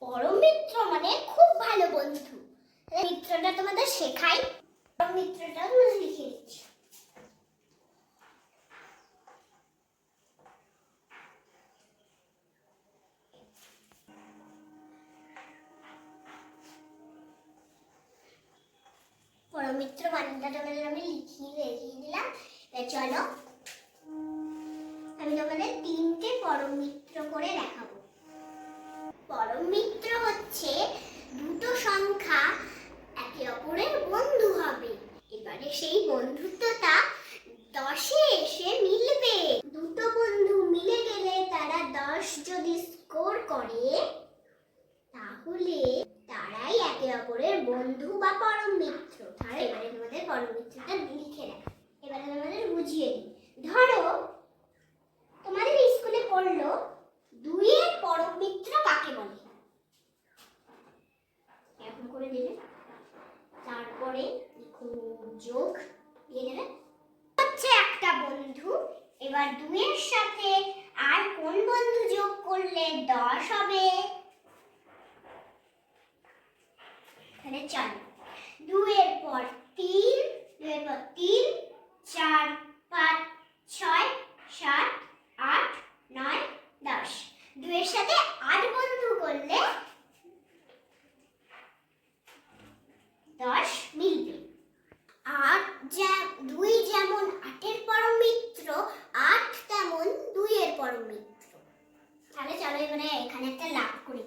পরম মিত্র মানে খুব ভালো বন্ধু। মিত্রটা তোমাদের শেখাই, পরম মিত্রটা তোমাদের লিখে দিচ্ছি। পরম মিত্র মানেটা তোমাদের আমি লিখিয়ে দিলাম। চলো আমি তোমাদের 3টে পরম মিত্র করে দেখাবো। পরম মিত্র হচ্ছে দুটো সংখ্যা একে অপরের বন্ধু হবে। এবারে সেই বন্ধুত্বটা 10-এ এসে মিলবে। দুটো বন্ধু মিলে গেলে তারা 10 যদি স্কোর করে তাহলে তারাই একে অপরের বন্ধু বা পরম মিত্র। তাহলে এবারে তোমাদের পরম মিত্রটা লিখে রাখো। এবারে তোমাদের বুঝিয়ে দিই। ধরো তোমাদের স্কুলে পড়লো 2-এর পরম মিত্র কাকে বলে, এরকম করে দেবে। তারপরে যোগ দিয়ে দেবে। হচ্ছে একটা বন্ধু। এবার 2-এর সাথে আর কোন বন্ধু যোগ করলে 10 হবে? তাহলে চলো 2-এর পর 3, 2-এর পর 3, 4, 5, 6, 7, 8, 9, 10। 2-এর সাথে 8 বন্ধু করলে 10 মিলবে। আর 2 যেমন 8-এর পরম মিত্র, 8 তেমন 2-এর পরম মিত্র। তাহলে চলো এবারে এখানে একটা লাভ করি।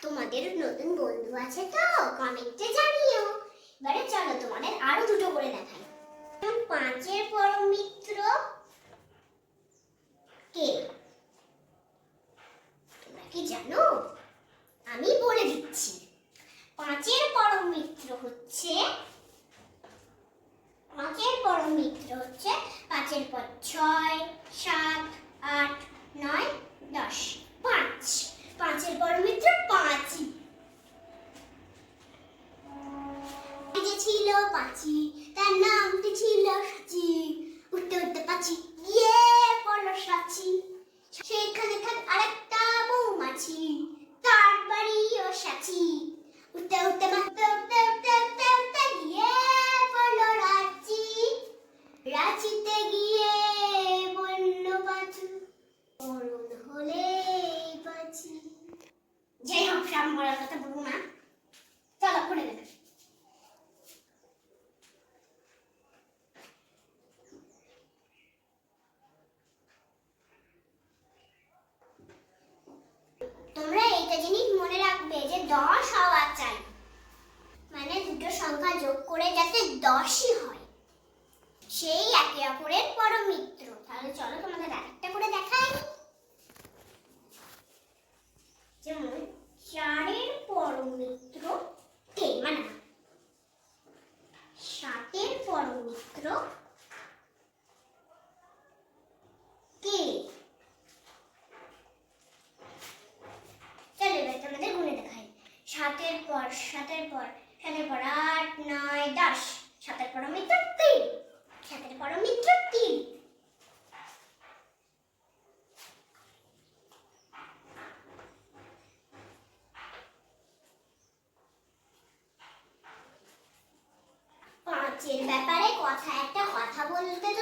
তোমাদের নতুন বন্ধু আছে তো কমেন্টে জানিও। এবারে চলো তোমাদের আরো দুটো করে দেখাই। 5-এর পরম মিত্র কে তোমরা কি জানো? আমি বলে দিচ্ছি। 5-এর পরম মিত্র হচ্ছে 5-এর পরম মিত্র হচ্ছে 5-এর পর 6, 7, 8, 9, 10, 5। 5-এর পরম মিত্র 5ই। যে ছিল পাঁচি, তার নামটি ছিল সাচি। উঠতে উঠতে পাচি গিয়ে পড়লো সাচি। সেখানে থাক আরেকটা মৌমাছি, তার বাড়িও সাচি। উঠতে উঠতে উঠতে উঠতে উঠতে উঠতে উঠতে গিয়ে পড়লো রাঁচি। রাঁচিতে গিয়ে বলল পাঁচু, মরণ হলে পাঁচি। যাই হোক রাম বলার কথা বলবো না, চলো পড়ে দেবে। তোমরা এইটা জিনিস মনে রাখবে যে 10 হওয়া চাই, মানে দুটো সংখ্যা যোগ করে যাতে 10ই হয়, সেই একে অপরের পরম মিত্র। তাহলে চলো তোমাদের আরেকটা করে দেখাই। যেমন 4-এর পরম মিত্র কে, মানে 7-এর পরম মিত্র কে? চলো এবার তোমাদের গুণে দেখাই। 7-এর পর 7-এর পর 8, 9, 10। 7-এর পরম মিত্র 3। 7-এর পরম মিত্র 3। পাঁচের ব্যাপারে একটা কথা বলতে তো